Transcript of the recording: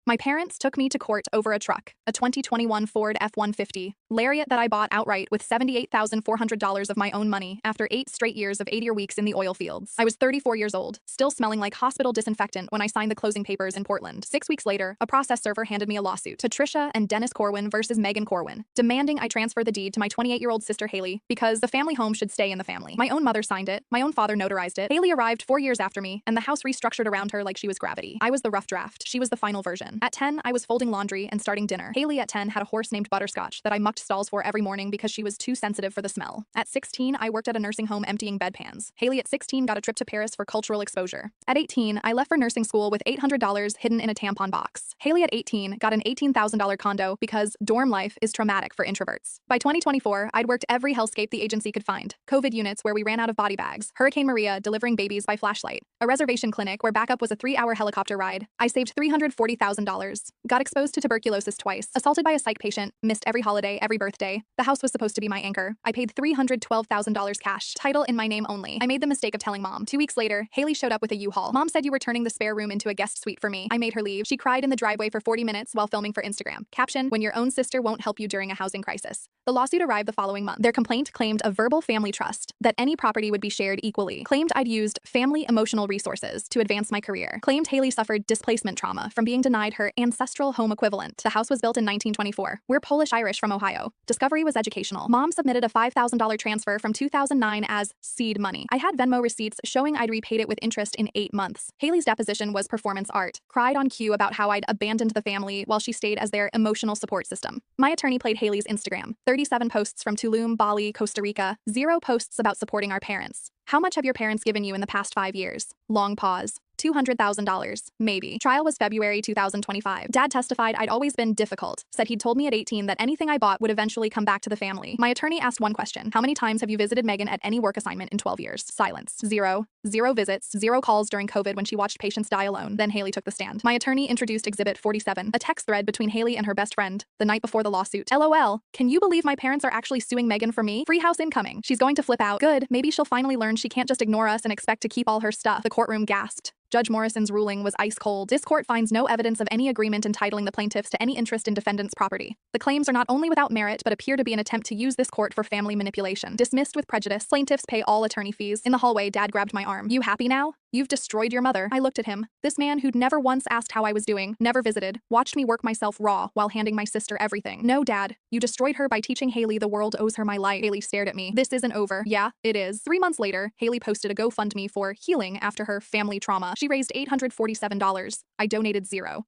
My parents took me to court over a truck, a 2021 Ford F-150 Lariat that I bought outright with $78,400 of my own money after 8 straight years of 8-year weeks in the oil fields. I was 34 years old, still smelling like hospital disinfectant when I signed the closing papers in Portland. 6 weeks later, a process server handed me a lawsuit. Patricia and Dennis Corwin versus Megan Corwin, demanding I transfer the deed to my 28-year-old sister Haley because the family home should stay in the family. My own mother signed it, my own father notarized it. Haley arrived 4 years after me, and the house restructured around her like she was gravity. I was the rough draft. She was the final version. At 10, I was folding laundry and starting dinner. Haley at 10 had a horse named Butterscotch that I mucked stalls for every morning because she was too sensitive for the smell. At 16, I worked at a nursing home emptying bedpans. Haley at 16 got a trip to Paris for cultural exposure. At 18, I left for nursing school with $800 hidden in a tampon box. Haley at 18 got an $18,000 condo because dorm life is traumatic for introverts. By 2024, I'd worked every hellscape the agency could find. COVID units where we ran out of body bags, Hurricane Maria delivering babies by flashlight, a reservation clinic where backup was a 3-hour helicopter ride. I saved $340,000, got exposed to tuberculosis twice, assaulted by a psych patient, missed every holiday, every birthday. The house was supposed to be my anchor. I paid $312,000 cash, title in my name only. I made the mistake of telling mom. 2 weeks later, Haley showed up with a U-Haul. Mom said you were turning the spare room into a guest suite for me. I made her leave. She cried in the driveway for 40 minutes while filming for Instagram. Caption, when your own sister won't help you during a housing crisis. The lawsuit arrived the following month. Their complaint claimed a verbal family trust, that any property would be shared equally. Claimed I'd used family emotional resources to advance my career. Claimed Haley suffered displacement trauma from being denied her ancestral home equivalent. The house was built in 1924. We're Polish-Irish from Ohio. Discovery was educational. Mom submitted a $5,000 transfer from 2009 as seed money. I had Venmo receipts showing I'd repaid it with interest in 8 months. Haley's deposition was performance art. Cried on cue about how I'd abandoned the family while she stayed as their emotional support system. My attorney played Haley's Instagram. 37 posts from Tulum, Bali, Costa Rica. 0 posts about supporting our parents. How much have your parents given you in the past 5 years? Long pause. $200,000, maybe. Trial was February 2025. Dad testified I'd always been difficult, said he'd told me at 18 that anything I bought would eventually come back to the family. My attorney asked one question. How many times have you visited Megan at any work assignment in 12 years? Silence. 0. 0 visits, 0 calls during COVID when she watched patients die alone. Then Haley took the stand. My attorney introduced Exhibit 47, a text thread between Haley and her best friend, the night before the lawsuit. LOL, can you believe my parents are actually suing Megan for me? Free house incoming. She's going to flip out. Good, maybe she'll finally learn she can't just ignore us and expect to keep all her stuff. The courtroom gasped. Judge Morrison's ruling was ice cold. This court finds no evidence of any agreement entitling the plaintiffs to any interest in defendant's property. The claims are not only without merit but appear to be an attempt to use this court for family manipulation. Dismissed with prejudice. Plaintiffs pay all attorney fees. In the hallway, Dad grabbed my arm. You happy now? You've destroyed your mother. I looked at him. This man who'd never once asked how I was doing, never visited, watched me work myself raw while handing my sister everything. No, Dad. You destroyed her by teaching Haley the world owes her my life. Haley stared at me. This isn't over. Yeah, it is. 3 months later, Haley posted a GoFundMe for healing after her family trauma. She raised $847. I donated 0.